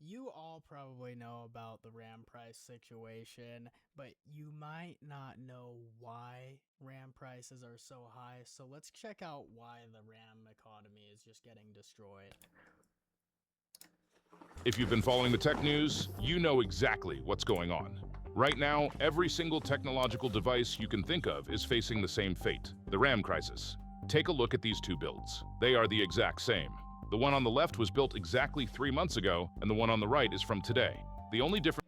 You all probably know about the RAM price situation, but you might not know why RAM prices are so high. So let's check out why the RAM economy is just getting destroyed. If you've been following the tech news, you know exactly what's going on. Right now, every single technological device you can think of is facing the same fate, the RAM crisis. Take a look at these two builds. They are the exact same. The one on the left was built exactly 3 months ago, and the one on the right is from today. The only difference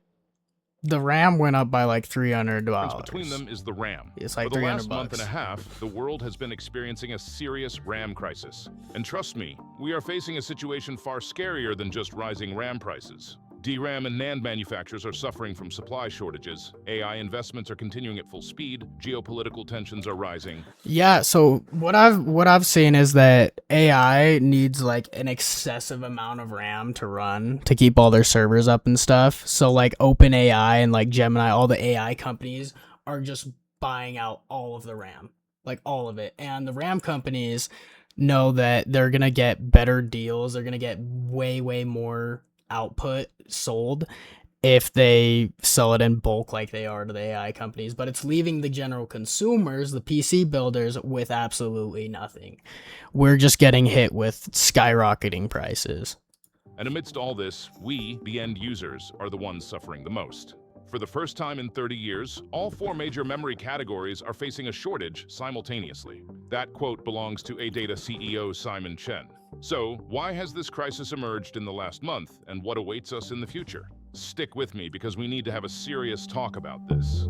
The RAM went up by like between $300. them is the RAM. It's For like the 300 last month and a bucks. half, the world has been experiencing a serious RAM crisis. And trust me, we are facing a situation far scarier than just rising RAM prices. DRAM and NAND manufacturers are suffering from supply shortages, AI investments are continuing at full speed, geopolitical tensions are rising. Yeah, so what I've seen is that AI needs like an excessive amount of RAM to run to keep all their servers up and stuff. So like OpenAI and like Gemini, all the AI companies are just buying out all of the RAM, like all of it. And the RAM companies know that they're going to get better deals, they're going to get way more output sold if they sell it in bulk like they are to the AI companies, but it's leaving the general consumers, the PC builders, with absolutely nothing. We're just getting hit with skyrocketing prices. And amidst all this, we, the end users, are the ones suffering the most. For the first time in 30 years, all four major memory categories are facing a shortage simultaneously. That quote belongs to ADATA CEO Simon Chen. So, why has this crisis emerged in the last month, and what awaits us in the future? Stick with me because we need to have a serious talk about this.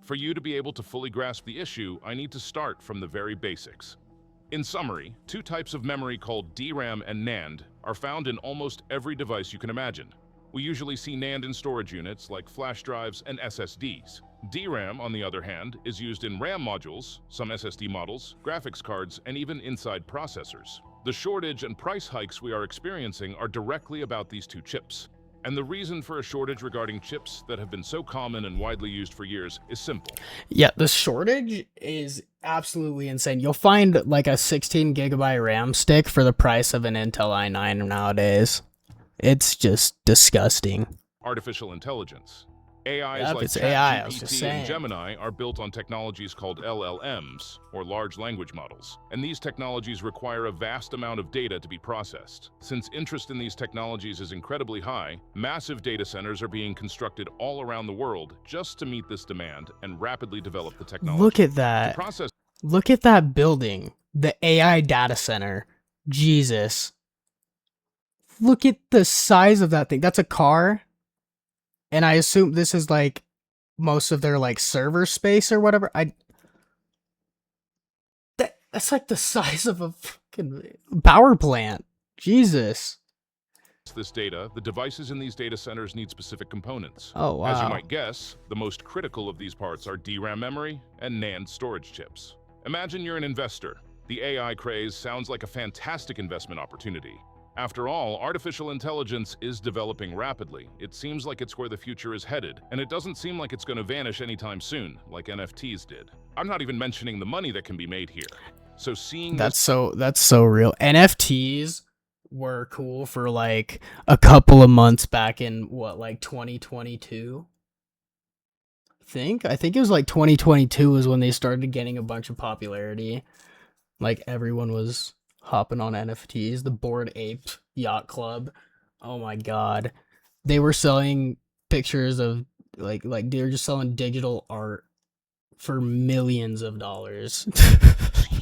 For you to be able to fully grasp the issue, I need to start from the very basics. In summary, two types of memory called DRAM and NAND are found in almost every device you can imagine. We usually see NAND in storage units like flash drives and SSDs. DRAM, on the other hand, is used in RAM modules, some SSD models, graphics cards, and even inside processors. The shortage and price hikes we are experiencing are directly about these two chips. And the reason for a shortage regarding chips that have been so common and widely used for years is simple. Yeah, the shortage is absolutely insane. You'll find like a 16 gigabyte RAM stick for the price of an Intel i9 nowadays. It's just disgusting. Artificial intelligence. AIs Yep, like it's AI, I was just ChatGPT and saying. Gemini are built on technologies called LLMs, or large language models, and these technologies require a vast amount of data to be processed. Since interest in these technologies is incredibly high, massive data centers are being constructed all around the world just to meet this demand and rapidly develop the technology. Look at To that. process Look at that building. The AI data center. Jesus. Look at the size of that thing. That's a car. And I assume this is like most of their like server space or whatever. That's like the size of a fucking power plant. Jesus. this data, the devices in these data centers need specific components. Oh wow. As you might guess, the most critical of these parts are DRAM memory and NAND storage chips. Imagine you're an investor. The AI craze sounds like a fantastic investment opportunity. After all, artificial intelligence is developing rapidly. It seems like it's where the future is headed, and it doesn't seem like it's going to vanish anytime soon, like NFTs did. I'm not even mentioning the money that can be made here. So seeing that's so real. NFTs were cool for like a couple of months back in what, like 2022? I think it was like 2022 was when they started getting a bunch of popularity. Like everyone was hopping on NFTs. The Bored Ape Yacht Club. Oh my god. They were selling pictures of like they were just selling digital art for millions of dollars.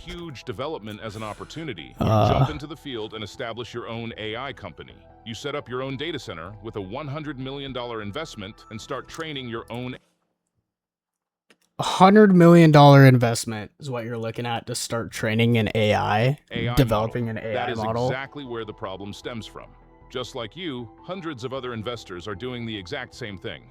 huge development as an opportunity. You jump into the field and establish your own AI company. You set up your own data center with a $100 million investment and start training your own $100 million investment is what you're looking at to start training an AI developing model. an AI That is model. exactly where the problem stems from. Just like you, hundreds of other investors are doing the exact same thing.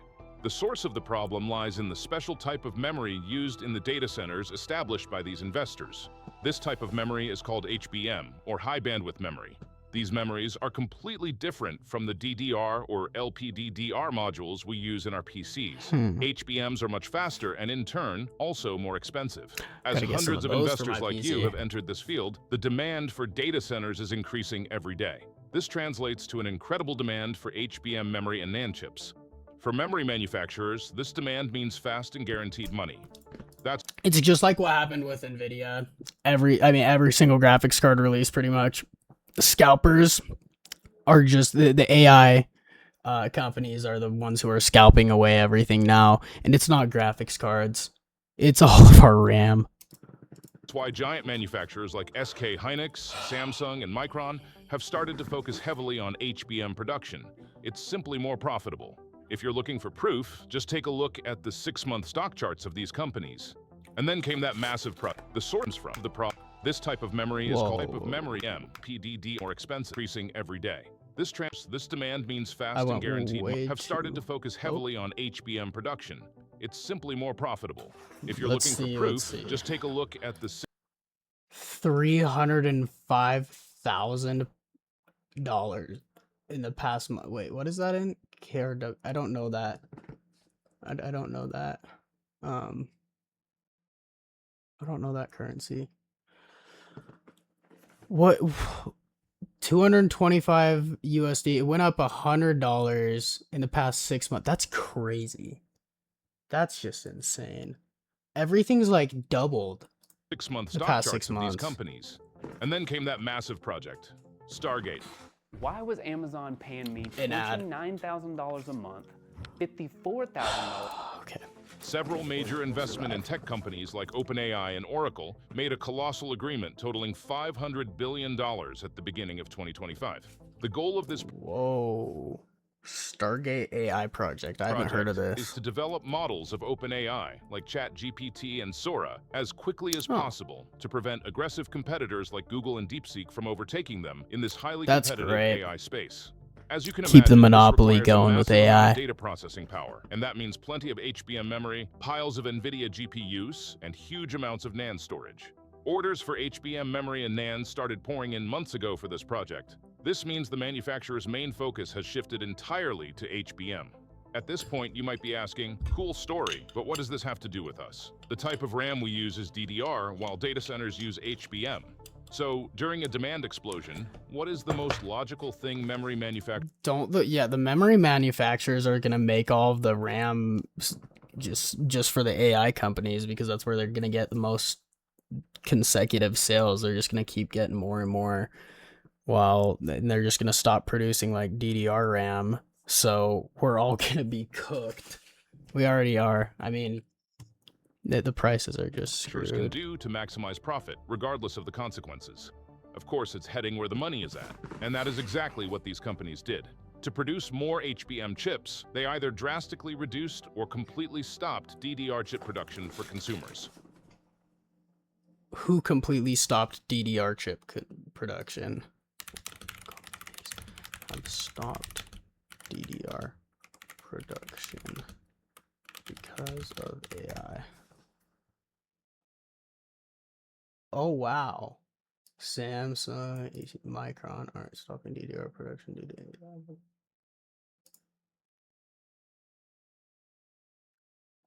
The source of the problem lies in the special type of memory used in the data centers established by these investors. This type of memory is called HBM, or high bandwidth memory. These memories are completely different from the DDR or LPDDR modules we use in our PCs. HBMs are much faster and in turn also more expensive. As Gotta get some hundreds of of those for investors my like you PC. have entered this field, the demand for data centers is increasing every day. This translates to an incredible demand for HBM memory and NAND chips. For memory manufacturers, this demand means fast and guaranteed money. It's just like what happened with Nvidia. Every single graphics card release, pretty much. Scalpers are just the AI companies are the ones who are scalping away everything now, and it's not graphics cards, it's all of our RAM. That's why giant manufacturers like SK Hynix, Samsung, and Micron have started to focus heavily on HBM production. It's simply more profitable. If you're looking for proof, just take a look at the 6-month stock charts of these companies. And then came that massive the source from the This type of memory is called type of memory PDD, more expensive, increasing every day. This demand means fast and guaranteed have started to focus heavily on HBM production. It's simply more profitable. If you're looking for proof, just take a look at the $305,000 in the past month. Wait, what is that in? I don't know that. I don't know that. I don't know that currency. What? 225 USD. It went up $100 in the past 6 months. That's crazy. That's just insane. Everything's like doubled. 6-month stock charts of these companies. And then came that massive project, Stargate. Why was Amazon paying me $29,000 a month, $54,000? Okay. Several major investment and tech companies like OpenAI and Oracle made a colossal agreement totaling $500 billion at the beginning of 2025. The goal of this Stargate AI project. I haven't heard of this. Is to develop models of OpenAI like ChatGPT and Sora as quickly as possible to prevent aggressive competitors like Google and DeepSeek from overtaking them in this highly competitive AI space. As you can keep imagine, the monopoly going with AI. Data processing power, and that means plenty of HBM memory, piles of NVIDIA GPUs, and huge amounts of NAND storage. Orders for HBM memory and NAND started pouring in months ago for this project. This means the manufacturer's main focus has shifted entirely to HBM. At this point, you might be asking, cool story, but what does this have to do with us? The type of RAM we use is DDR, while data centers use HBM. So, during a demand explosion, what is the most logical thing memory manufacturers... The memory manufacturers are going to make all of the RAM just for the AI companies, because that's where they're going to get the most consecutive sales. They're just going to keep getting more and more, while they're just going to stop producing like DDR RAM. So, we're all going to be cooked. We already are. I mean... The prices are just screwed. Can do to maximize profit, regardless of the consequences. Of course, it's heading where the money is at, and that is exactly what these companies did. To produce more HBM chips, they either drastically reduced or completely stopped DDR chip production for consumers. Who completely stopped DDR chip production? I've stopped DDR production because of AI. Oh wow. Samsung, Micron aren't stopping DDR production due to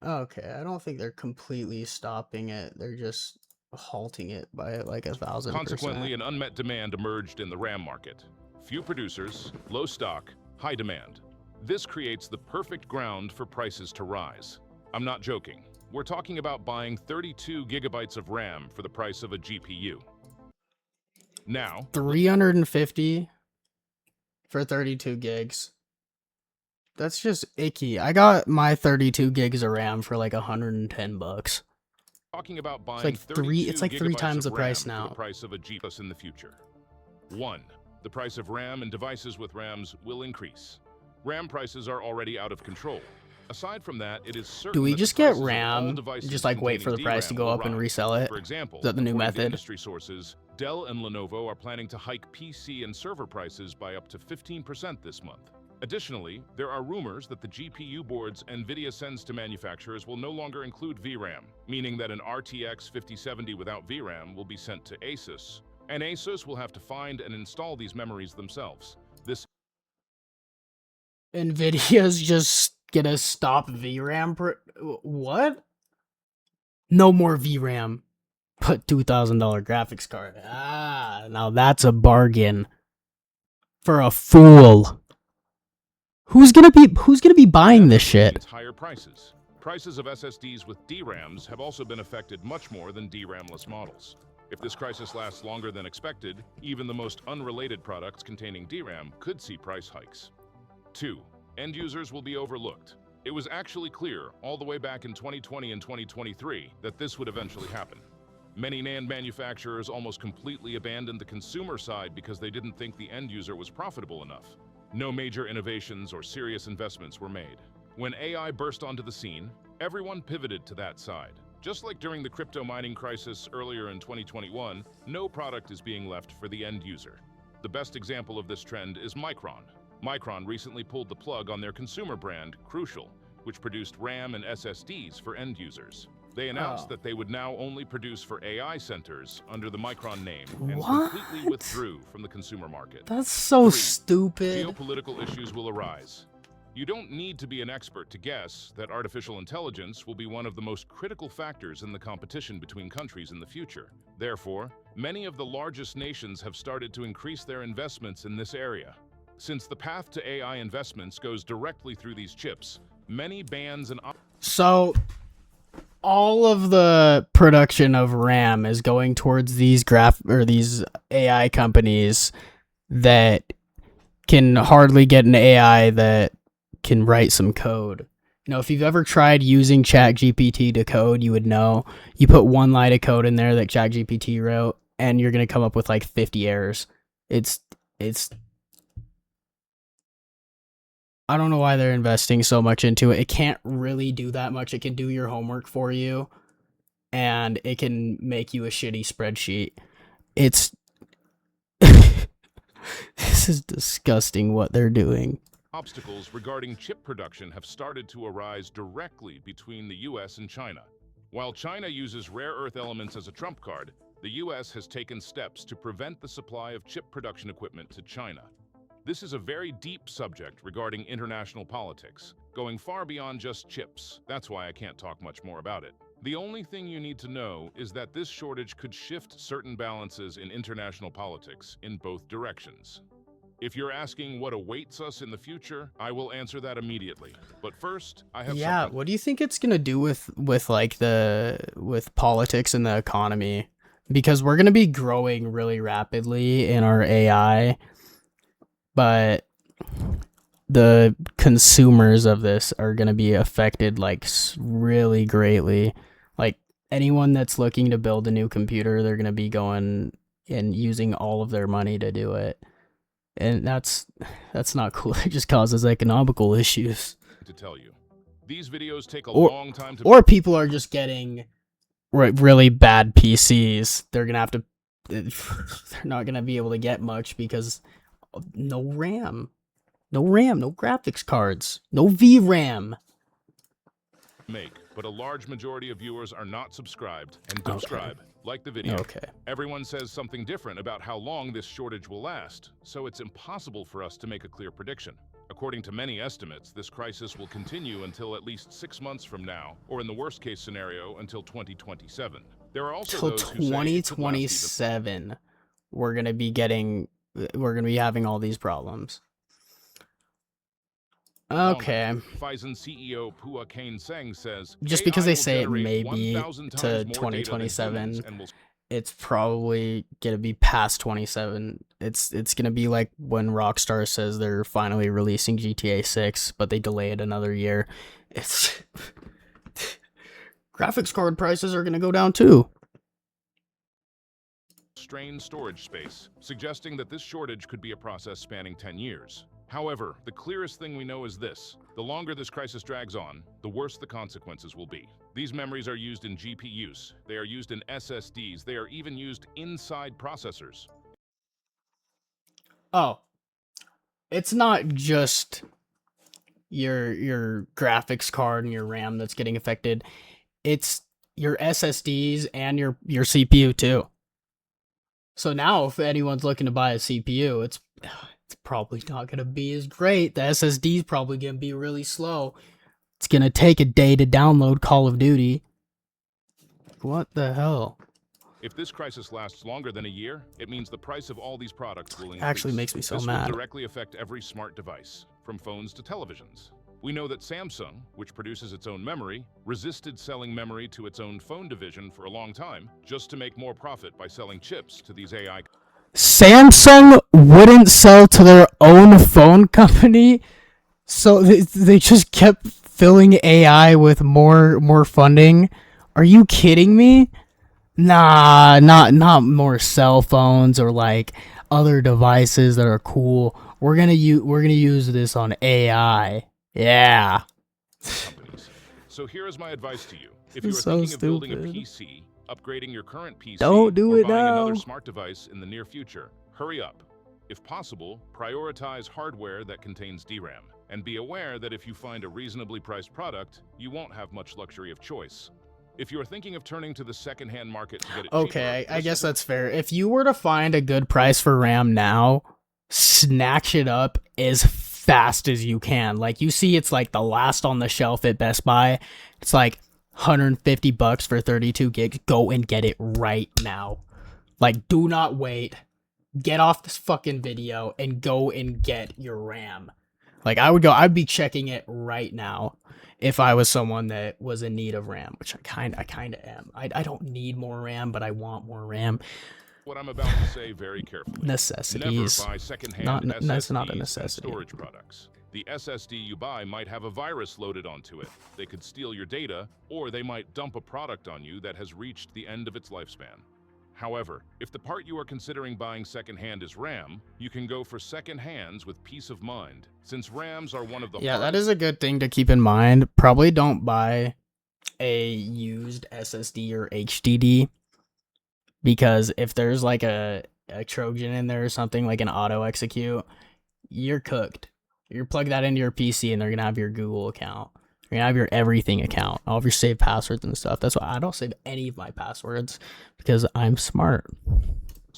AI. Okay, I don't think they're completely stopping it. They're just halting it by like 1,000%. Consequently, an unmet demand emerged in the RAM market. Few producers, low stock, high demand. This creates the perfect ground for prices to rise. I'm not joking. We're talking about buying 32 gigabytes of RAM for the price of a GPU. Now, $350 for 32 gigs. That's just icky. I got my 32 gigs of RAM for like $110. Talking about buying it's like three times the price now. For the price of a GPU in the future. 1. The price of RAM and devices with RAMs will increase. RAM prices are already out of control. Aside from that, it is certain. Do we just get RAM, just like wait for the price to go up and resell it? For example, is that the new method? Industry sources, Dell and Lenovo are planning to hike PC and server prices by up to 15% this month. Additionally, there are rumors that the GPU boards NVIDIA sends to manufacturers will no longer include VRAM, meaning that an RTX 5070 without VRAM will be sent to Asus And ASUS will have to find and install these memories themselves. This NVIDIA's just gonna stop VRAM. What? No more VRAM. Put $2,000 graphics card. Ah, now that's a bargain for a fool. Who's gonna be buying this shit? higher prices. Prices of SSDs with DRAMs have also been affected much more than DRAM-less models. If this crisis lasts longer than expected, even the most unrelated products containing DRAM could see price hikes. 2. End users will be overlooked. It was actually clear, all the way back in 2020 and 2023, that this would eventually happen. Many NAND manufacturers almost completely abandoned the consumer side because they didn't think the end user was profitable enough. No major innovations or serious investments were made. When AI burst onto the scene, everyone pivoted to that side. Just like during the crypto mining crisis earlier in 2021, no product is being left for the end user. The best example of this trend is Micron. Micron recently pulled the plug on their consumer brand, Crucial, which produced RAM and SSDs for end users. They announced that they would now only produce for AI centers under the Micron name and completely withdrew from the consumer market. That's so 3. stupid. Geopolitical issues will arise. You don't need to be an expert to guess that artificial intelligence will be one of the most critical factors in the competition between countries in the future. Therefore, many of the largest nations have started to increase their investments in this area. Since the path to AI investments goes directly through these chips, many bans and So all of the production of RAM is going towards these these AI companies that can hardly get an AI that can write some code. You know, if you've ever tried using ChatGPT to code, you would know. You put one line of code in there that ChatGPT wrote, and you're gonna come up with like 50 errors. It's I don't know why they're investing so much into it. It can't really do that much. It can do your homework for you, and it can make you a shitty spreadsheet. It's this is disgusting what they're doing. Obstacles regarding chip production have started to arise directly between the US and China. While China uses rare earth elements as a trump card, the US has taken steps to prevent the supply of chip production equipment to China. This is a very deep subject regarding international politics, going far beyond just chips. That's why I can't talk much more about it. The only thing you need to know is that this shortage could shift certain balances in international politics in both directions. If you're asking what awaits us in the future, I will answer that immediately. But first, I have something. What do you think it's gonna do with politics and the economy? Because we're gonna be growing really rapidly in our AI, but the consumers of this are gonna be affected like really greatly. Like anyone that's looking to build a new computer, they're gonna be going and using all of their money to do it. And that's not cool. It just causes economical issues. To tell you, these videos take a long time to. Or people are just getting really bad PCs. They're gonna have to. They're not gonna be able to get much because no RAM, no graphics cards, no VRAM. But a large majority of viewers are not subscribed and don't subscribe. Like the video. Everyone says something different about how long this shortage will last, so it's impossible for us to make a clear prediction. According to many estimates, this crisis will continue until at least 6 months from now, or in the worst case scenario, until 2027. There are also those who say 2027, we're gonna be having all these problems. Okay. Phison CEO Pua Kane Seng says, just because they say it may be to 2027, it's probably gonna be past 27. It's gonna be like when Rockstar says they're finally releasing GTA 6, but they delay it another year. It's graphics card prices are gonna go down too. Strained storage space, suggesting that this shortage could be a process spanning 10 years. However, the clearest thing we know is this: the longer this crisis drags on, the worse the consequences will be. These memories are used in GPUs, they are used in SSDs, they are even used inside processors. Oh, it's not just your graphics card and your RAM that's getting affected. It's your SSDs and your CPU too. So now, if anyone's looking to buy a CPU, it's probably not gonna be as great. The SSD is probably gonna be really slow. It's gonna take a day to download Call of Duty. What the hell? If this crisis lasts longer than a year, it means the price of all these products will increase. Actually makes me so mad. This will directly affect every smart device, from phones to televisions. We know that Samsung, which produces its own memory, resisted selling memory to its own phone division for a long time, just to make more profit by selling chips to these AI. Samsung wouldn't sell to their own phone company, so they just kept filling AI with more funding. Are you kidding me? Nah, not more cell phones or like other devices that are cool. We're gonna use this on AI. Yeah. Companies. So here is my advice to you. If This you are is so thinking of building a stupid. PC, upgrading your current PC, Don't do or it buying now. another smart device in the near future, hurry up. If possible, prioritize hardware that contains DRAM, and be aware that if you find a reasonably priced product, you won't have much luxury of choice. If you are thinking of turning to the second-hand market to get it Okay, cheaper, I guess that's fair. If you were to find a good price for RAM now, snatch it up as fast as you can. Like, you see it's like the last on the shelf at Best Buy. It's like $150 for 32 gigs. Go and get it right now. Like, do not wait. Get off this fucking video and go and get your RAM. Like, I'd be checking it right now if I was someone that was in need of RAM, which I kind of am. I don't need more RAM, but I want more RAM. what I'm about to say very carefully. Necessities. Never buy second-hand That's not a SSDs and necessity. storage products. The SSD you buy might have a virus loaded onto it. They could steal your data, or they might dump a product on you that has reached the end of its lifespan. However, if the part you are considering buying second-hand is RAM, you can go for second-hands with peace of mind, since RAMs are one of the That is a good thing to keep in mind. Probably don't buy a used SSD or HDD, because if there's like a Trojan in there or something, like an auto execute, you're cooked. You plug that into your PC and they're gonna have your Google account. You're gonna have your everything account, all of your saved passwords and stuff. That's why I don't save any of my passwords, because I'm smart.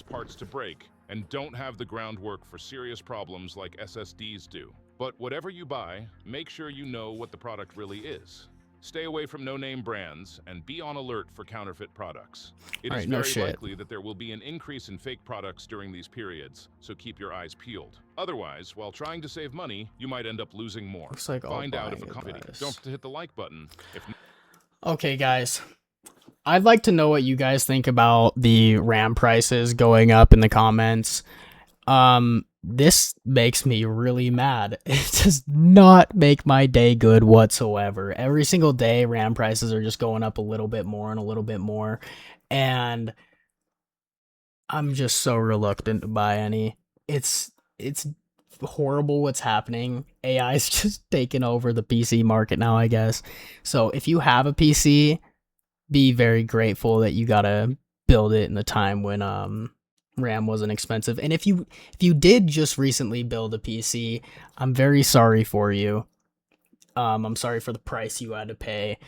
parts to break and don't have the groundwork for serious problems like SSDs do. But whatever you buy, make sure you know what the product really is. Stay away from no-name brands and be on alert for counterfeit products. It is very likely that there will be an increase in fake products during these periods, so keep your eyes peeled. Otherwise, while trying to save money, you might end up losing more. Looks like Find out if a company. Don't forget to hit the like button. Okay, guys. I'd like to know what you guys think about the RAM prices going up in the comments. This makes me really mad. It does not make my day good whatsoever. Every single day, RAM prices are just going up a little bit more and a little bit more. And I'm just so reluctant to buy any. It's horrible what's happening. AI is just taking over the PC market now, I guess. So if you have a PC, be very grateful that you gotta build it in the time when RAM wasn't expensive. And if you did just recently build a PC, I'm very sorry for you. I'm sorry for the price you had to pay.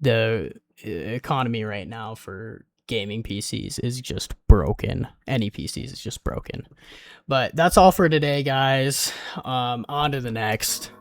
The economy right now for gaming PCs is just broken. Any PCs is just broken. But that's all for today, guys. On to the next.